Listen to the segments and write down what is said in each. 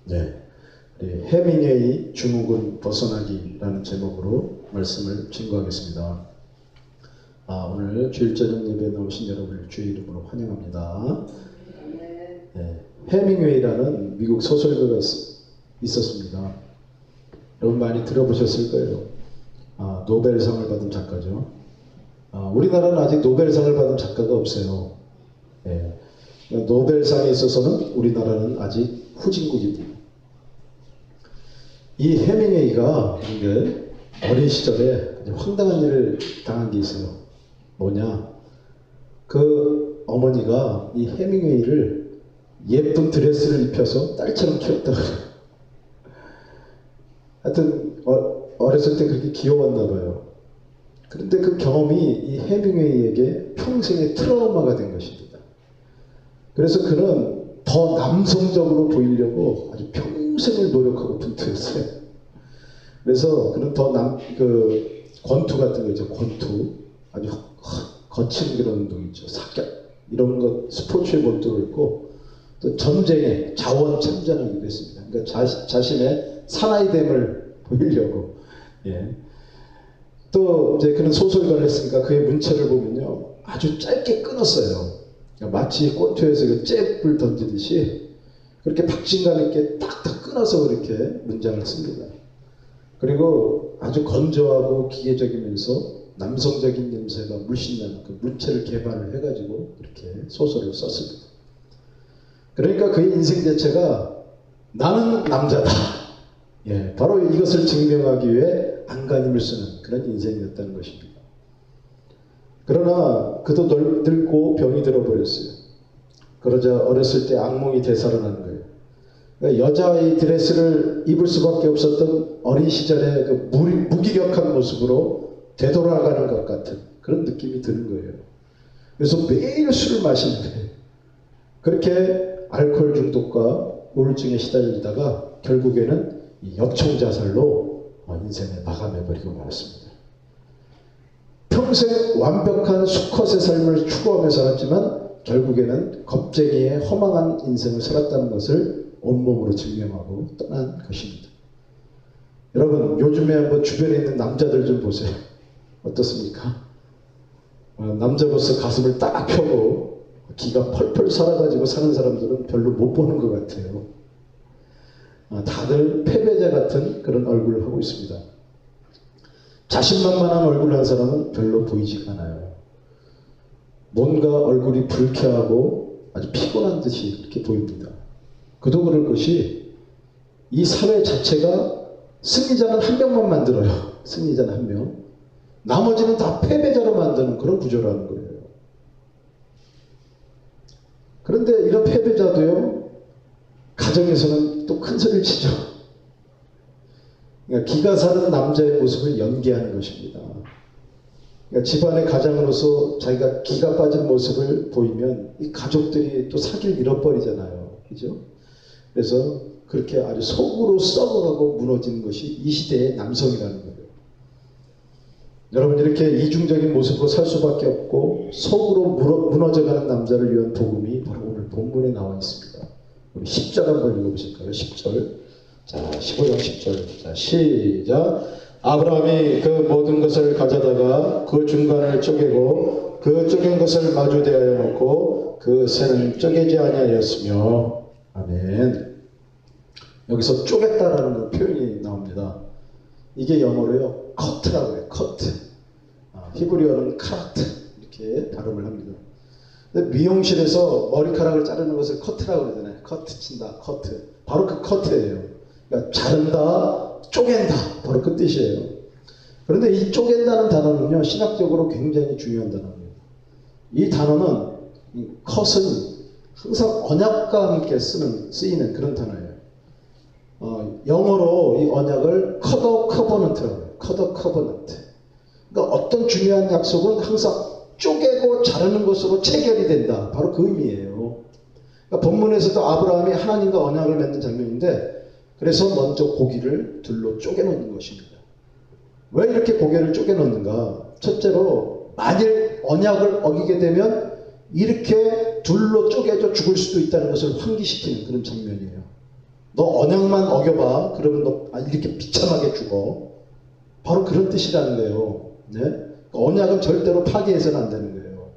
네, 우리 해밍웨이 주목은 벗어나기라는 제목으로 말씀을 증거하겠습니다. 오늘 주일 저녁 예배에 나오신 여러분을 주의 이름으로 환영합니다. 네, 해밍웨이라는 미국 소설가가 있었습니다. 여러분 많이 들어보셨을 거예요. 노벨상을 받은 작가죠. 우리나라는 아직 노벨상을 받은 작가가 없어요. 네, 노벨상에 있어서는 우리나라는 아직 후진국입니다. 이 해밍웨이가 어린 시절에 황당한 일을 당한 게 있어요. 뭐냐? 그 어머니가 이 해밍웨이를 예쁜 드레스를 입혀서 딸처럼 키웠다고 그래요. 하여튼 어렸을 때 그렇게 귀여웠나 봐요. 그런데 그 경험이 이 해밍웨이에게 평생의 트라우마가 된 것입니다. 그래서 그는 더 남성적으로 보이려고 아주 평생을 노력하고 분투했어요. 그래서 그는 더 권투 같은 거 있죠. 권투. 아주 거친 그런 운동 있죠. 사격. 이런 것 스포츠에 몰두를 했고 또 전쟁에 자원 참전하기도 했습니다. 그러니까 자신의 사나이됨을 보이려고. 예. 또 이제 그는 소설가를 했으니까 그의 문체를 보면요. 아주 짧게 끊었어요. 그러니까 마치 권투에서 그 잽을 던지듯이 그렇게 박진감 있게 딱딱 끊어서 그렇게 문장을 씁니다. 그리고 아주 건조하고 기계적이면서 남성적인 냄새가 물씬 나는 그 문체를 개발을 해가지고 이렇게 소설을 썼습니다. 그러니까 그의 인생 자체가 나는 남자다. 예, 바로 이것을 증명하기 위해 안간힘을 쓰는 그런 인생이었다는 것입니다. 그러나 그도 늙고 병이 들어버렸어요. 그러자 어렸을 때 악몽이 되살아나는 거예요. 그러니까 여자의 드레스를 입을 수밖에 없었던 어린 시절의 그 무기력한 모습으로 되돌아가는 것 같은 그런 느낌이 드는 거예요. 그래서 매일 술을 마시는 거예요. 그렇게 알코올 중독과 우울증에 시달리다가 결국에는 역총자살로 인생을 마감해버리고 말았습니다. 평생 완벽한 수컷의 삶을 추구하며 살았지만 결국에는 겁쟁이의 허망한 인생을 살았다는 것을 온몸으로 증명하고 떠난 것입니다. 여러분 요즘에 한번 주변에 있는 남자들 좀 보세요. 어떻습니까? 남자로서 가슴을 딱 펴고 기가 펄펄 살아가지고 사는 사람들은 별로 못 보는 것 같아요. 다들 패배자 같은 그런 얼굴을 하고 있습니다. 자신만만한 얼굴을 한 사람은 별로 보이지가 않아요. 뭔가 얼굴이 불쾌하고 아주 피곤한 듯이 그렇게 보입니다. 그도 그럴 것이 이 사회 자체가 승리자는 한 명만 만들어요. 승리자는 한 명. 나머지는 다 패배자로 만드는 그런 구조라는 거예요. 그런데 이런 패배자도요. 가정에서는 또 큰 소리를 치죠. 그러니까 기가 사는 남자의 모습을 연기하는 것입니다. 그러니까 집안의 가장으로서 자기가 기가 빠진 모습을 보이면 이 가족들이 또 사기를 잃어버리잖아요. 그죠? 그래서 그렇게 아주 속으로 썩어가고 무너지는 것이 이 시대의 남성이라는 거예요. 여러분 이렇게 이중적인 모습으로 살 수밖에 없고 속으로 무너져가는 남자를 위한 복음이 바로 오늘 본문에 나와 있습니다. 우리 10절 한번 읽어보실까요? 10절. 자, 15장 10절. 자, 시작. 아브라함이 그 모든 것을 가져다가 그 중간을 쪼개고 그 쪼갠 것을 마주 대하여 놓고 그 새는 쪼개지 아니하였으며. 아멘. 여기서 쪼갰다라는 표현이 나옵니다. 이게 영어로요. 커트라고 해요. 커트. 히브리어는 카트 이렇게 발음을 합니다. 근데 미용실에서 머리카락을 자르는 것을 커트라고 그러잖아요. 커트 친다. 커트. 바로 그 커트예요. 그러니까 자른다, 쪼갠다. 바로 그 뜻이에요. 그런데 이 쪼갠다는 단어는요. 신학적으로 굉장히 중요한 단어입니다. 이 단어는 이 컷은 항상 언약과 함께 쓰이는 그런 단어예요. 영어로 이 언약을 커더 커버넌트라고 해요. 커더 커버넌트. 그러니까 어떤 중요한 약속은 항상 쪼개고 자르는 것으로 체결이 된다. 바로 그 의미예요. 그러니까 본문에서도 아브라함이 하나님과 언약을 맺는 장면인데 그래서 먼저 고기를 둘로 쪼개놓는 것입니다. 왜 이렇게 고개를 쪼개놓는가? 첫째로 만일 언약을 어기게 되면 이렇게 둘로 쪼개져 죽을 수도 있다는 것을 환기시키는 그런 장면이에요. 너 언약만 어겨봐. 그러면 너 이렇게 비참하게 죽어. 바로 그런 뜻이라는 거예요. 네? 언약은 절대로 파괴해서는 안 되는 거예요.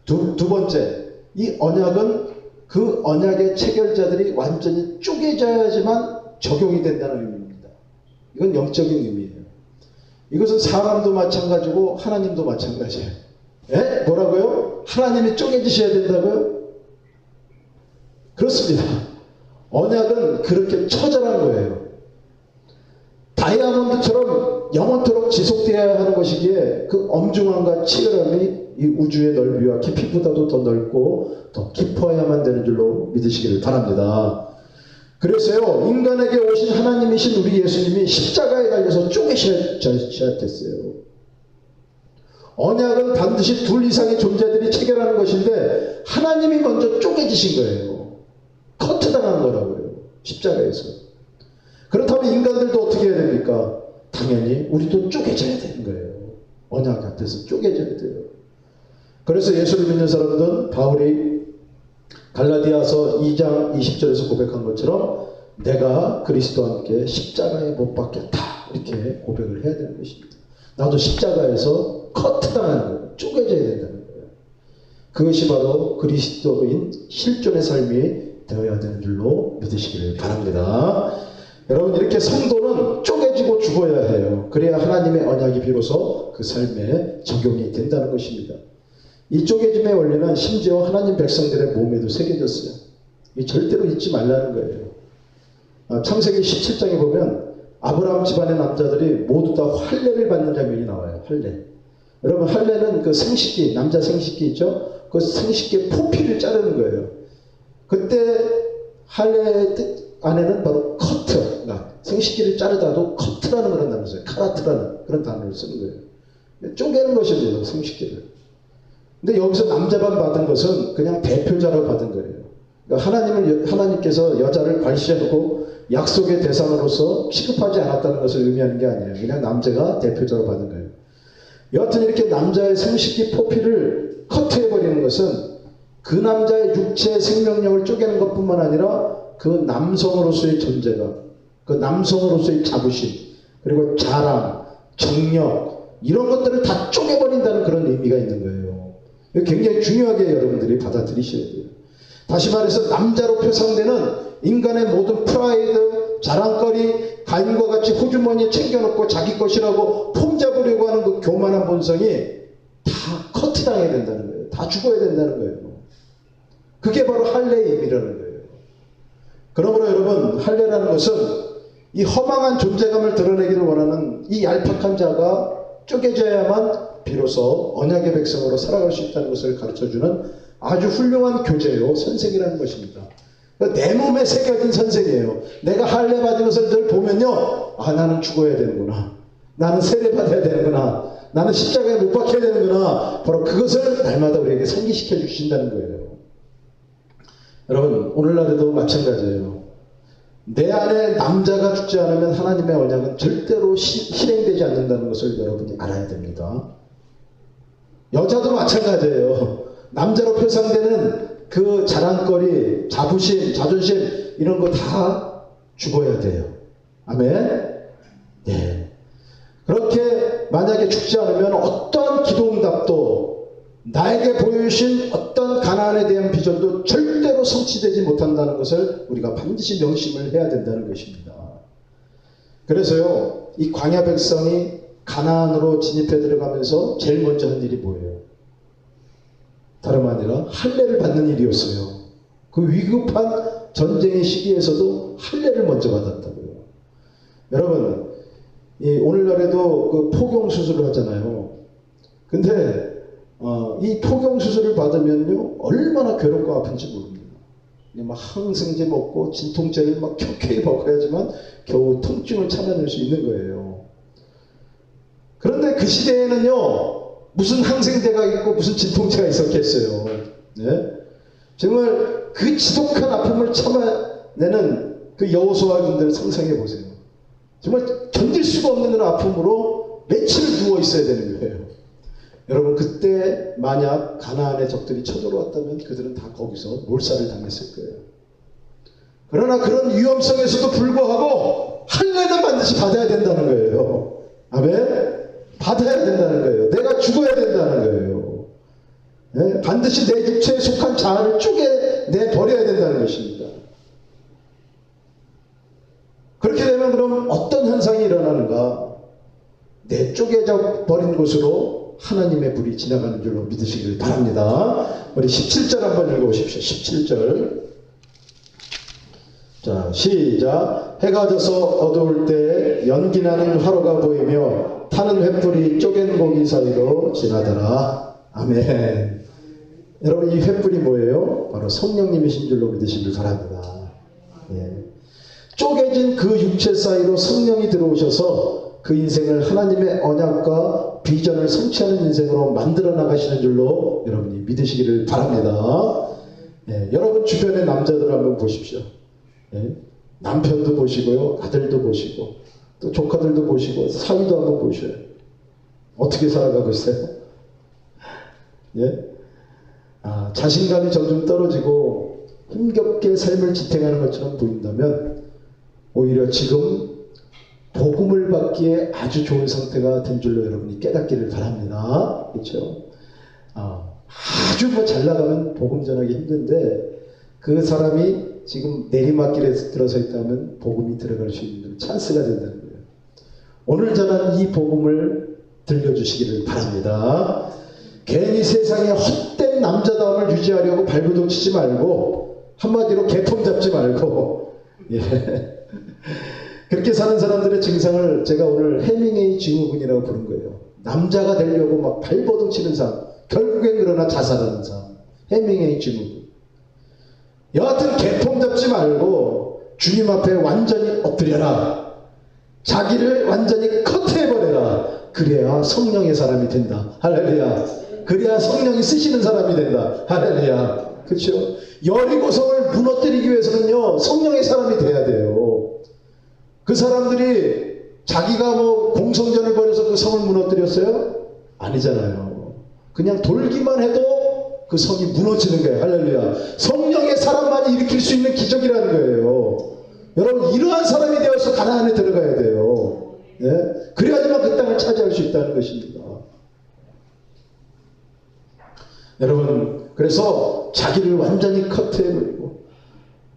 두 번째, 이 언약은 그 언약의 체결자들이 완전히 쪼개져야지만 적용이 된다는 의미입니다. 이건 영적인 의미예요. 이것은 사람도 마찬가지고 하나님도 마찬가지예요. 예? 뭐라고요? 하나님이 쪼개지셔야 된다고요? 그렇습니다. 언약은 그렇게 처절한 거예요. 다이아몬드처럼 영원토록 지속되어야 하는 것이기에 그 엄중함과 치열함이 이 우주의 넓이와 깊이보다도 더 넓고 더 깊어야만 되는 줄로 믿으시기를 바랍니다. 그래서요, 인간에게 오신 하나님이신 우리 예수님이 십자가에 달려서 쪼개셔야 됐어요. 언약은 반드시 둘 이상의 존재들이 체결하는 것인데 하나님이 먼저 쪼개지신 거예요. 커트당한 거라고요. 십자가에서. 그렇다면 인간들도 어떻게 해야 됩니까? 당연히 우리도 쪼개져야 되는 거예요. 언약 앞에서 쪼개져야 돼요. 그래서 예수를 믿는 사람들은 바울이 갈라디아서 2장 20절에서 고백한 것처럼 내가 그리스도와 함께 십자가에 못 박혔다. 이렇게 고백을 해야 되는 것입니다. 나도 십자가에서 커트당하는 거예요. 쪼개져야 된다는 거예요. 그것이 바로 그리스도인 실존의 삶이 되어야 되는 줄로 믿으시기를 바랍니다. 여러분, 이렇게 성도는 쪼개지고 죽어야 해요. 그래야 하나님의 언약이 비로소 그 삶에 적용이 된다는 것입니다. 이 쪼개짐의 원리는 심지어 하나님 백성들의 몸에도 새겨졌어요. 이 절대로 잊지 말라는 거예요. 창세기 17장에 보면 아브라함 집안의 남자들이 모두 다 할례를 받는 장면이 나와요. 할례. 여러분, 할례는 그 생식기, 남자 생식기 있죠? 그 생식기의 포피를 자르는 거예요. 그때 할례의 뜻 안에는 바로 커트, 생식기를 자르다도 커트라는 그런 단어를 써요. 카라트라는 그런 단어를 쓰는 거예요. 쪼개는 것이죠, 생식기를. 근데 여기서 남자만 받은 것은 그냥 대표자로 받은 거예요. 그러니까 하나님께서 여자를 관시하고 약속의 대상으로서 취급하지 않았다는 것을 의미하는 게 아니에요. 그냥 남자가 대표자로 받은 거예요. 여하튼 이렇게 남자의 생식기 포피를 커트해버리는 것은 그 남자의 육체의 생명력을 쪼개는 것뿐만 아니라 그 남성으로서의 존재가, 그 남성으로서의 자부심, 그리고 자랑, 정력, 이런 것들을 다 쪼개버린다는 그런 의미가 있는 거예요. 굉장히 중요하게 여러분들이 받아들이셔야 돼요. 다시 말해서 남자로 표상되는 인간의 모든 프라이드, 자랑거리, 가인과 같이 호주머니에 챙겨놓고 자기 것이라고 폼 잡으려고 하는 그 교만한 본성이 다 커트당해야 된다는 거예요. 다 죽어야 된다는 거예요. 그게 바로 할례의 의미라는 거예요. 그러므로 여러분, 할례라는 것은 이 허망한 존재감을 드러내기를 원하는 이 얄팍한 자가 쪼개져야만 비로소 언약의 백성으로 살아갈 수 있다는 것을 가르쳐주는 아주 훌륭한 교재요, 선생이라는 것입니다. 내 몸에 새겨진 선생이에요. 내가 할례 받은 것을 늘 보면요, 아, 나는 죽어야 되는구나, 나는 세례 받아야 되는구나, 나는 십자가에 못 박혀야 되는구나. 바로 그것을 날마다 우리에게 상기시켜 주신다는 거예요. 여러분, 오늘날에도 마찬가지예요. 내 안에 남자가 죽지 않으면 하나님의 언약은 절대로 실행되지 않는다는 것을 여러분이 알아야 됩니다. 여자도 마찬가지예요. 남자로 표상되는 그 자랑거리, 자부심, 자존심, 이런 거 다 죽어야 돼요. 아멘? 네. 그렇게 만약에 죽지 않으면 어떠한 기도응답도, 나에게 보여주신 어떤 가나안에 대한 비전도 절대로 성취되지 못한다는 것을 우리가 반드시 명심을 해야 된다는 것입니다. 그래서요, 이 광야 백성이 가나안으로 진입해 들어가면서 제일 먼저 한 일이 뭐예요? 다름 아니라 할례를 받는 일이었어요. 그 위급한 전쟁의 시기에서도 할례를 먼저 받았다고요. 여러분, 오늘날에도 그 포경 수술을 하잖아요. 근데 이 포경 수술을 받으면요, 얼마나 괴롭고 아픈지 모릅니다. 막 항생제 먹고 진통제를 막 켜켜이 먹어야지만 겨우 통증을 참아낼 수 있는 거예요. 그런데 그 시대에는요, 무슨 항생제가 있고 무슨 진통제가 있었겠어요. 네? 정말 그 지독한 아픔을 참아내는 그 여호수아군들 상상해 보세요. 정말 견딜 수가 없는 그런 아픔으로 며칠 누워 있어야 되는 거예요. 여러분, 그때 만약 가나안의 적들이 쳐들어왔다면 그들은 다 거기서 몰살을 당했을 거예요. 그러나 그런 위험성에서도 불구하고 할례는 반드시 받아야 된다는 거예요. 아멘? 받아야 된다는 거예요. 내가 죽어야 된다는 거예요. 네? 반드시 내 육체에 속한 자아를 쪼개내버려야 된다는 것입니다. 그렇게 되면 그럼 어떤 현상이 일어나는가? 내 쪼개져 버린 곳으로 하나님의 불이 지나가는 줄로 믿으시길 바랍니다. 우리 17절 한번 읽어보십시오. 17절. 자, 시작. 해가 져서 어두울 때 연기나는 화로가 보이며 타는 횃불이 쪼갠 고기 사이로 지나더라. 아멘. 여러분, 이 횃불이 뭐예요? 바로 성령님이신 줄로 믿으시길 바랍니다. 예. 쪼개진 그 육체 사이로 성령이 들어오셔서 그 인생을 하나님의 언약과 비전을 성취하는 인생으로 만들어 나가시는 줄로 여러분이 믿으시기를 바랍니다. 예. 여러분 주변의 남자들 한번 보십시오. 예? 남편도 보시고요, 아들도 보시고, 또 조카들도 보시고, 사위도 한번 보셔요. 어떻게 살아가고 있어요? 예? 자신감이 점점 떨어지고 힘겹게 삶을 지탱하는 것처럼 보인다면 오히려 지금 복음을 받기에 아주 좋은 상태가 된 줄로 여러분이 깨닫기를 바랍니다. 그렇죠? 아주 잘 나가면 복음 전하기 힘든데 그 사람이 지금 내리막길에 들어서 있다면 복음이 들어갈 수 있는 찬스가 된다는 거예요. 오늘 전한 이 복음을 들려주시기를 바랍니다. 괜히 세상에 헛된 남자다움을 유지하려고 발버둥 치지 말고, 한마디로 개폼 잡지 말고, 예. 그렇게 사는 사람들의 증상을 제가 오늘 해밍웨이 증후군이라고 부른 거예요. 남자가 되려고 막 발버둥 치는 사람, 결국엔 그러나 자살하는 사람, 해밍웨이 증후군. 여하튼 개폼 잡지 말고 주님 앞에 완전히 엎드려라. 자기를 완전히 커트해버려라. 그래야 성령의 사람이 된다. 할렐루야. 그래야 성령이 쓰시는 사람이 된다. 할렐루야. 그렇죠? 여리고성을 무너뜨리기 위해서는요, 성령의 사람이 돼야 돼요. 그 사람들이 자기가 공성전을 벌여서 그 성을 무너뜨렸어요? 아니잖아요. 그냥 돌기만 해도 그 성이 무너지는 거예요. 할렐루야. 성령의 사람만이 일으킬 수 있는 기적이라는 거예요. 여러분, 이러한 사람이 되어서 가나안에 들어가야 돼요. 예? 그래야지만 그 땅을 차지할 수 있다는 것입니다. 여러분, 그래서 자기를 완전히 커트해버리고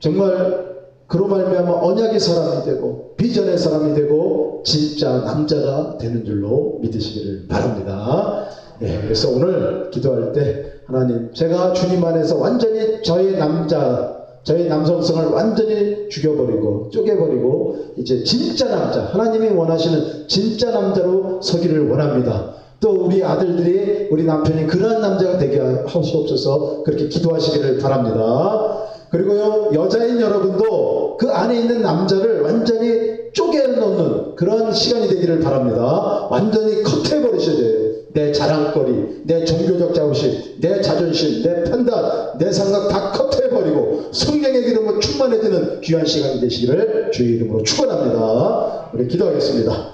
정말 그로 말미암아 언약의 사람이 되고 비전의 사람이 되고 진짜 남자가 되는 줄로 믿으시기를 바랍니다. 예, 그래서 오늘 기도할 때 하나님, 제가 주님 안에서 완전히 저의 남성성을 완전히 죽여버리고 쪼개버리고 이제 진짜 남자, 하나님이 원하시는 진짜 남자로 서기를 원합니다. 또 우리 아들들이, 우리 남편이 그러한 남자가 되게 하시옵소서. 그렇게 기도하시기를 바랍니다. 그리고요, 여자인 여러분도 그 안에 있는 남자를 완전히 쪼개놓는 그런 시간이 되기를 바랍니다. 완전히 컷해버리셔야 돼요. 내 자랑거리, 내 종교적 자부심, 내 자존심, 내 판단, 내 생각 다 컷해버리고 성령의 기름으로 충만해지는 귀한 시간이 되시기를 주의 이름으로 축원합니다. 우리 기도하겠습니다.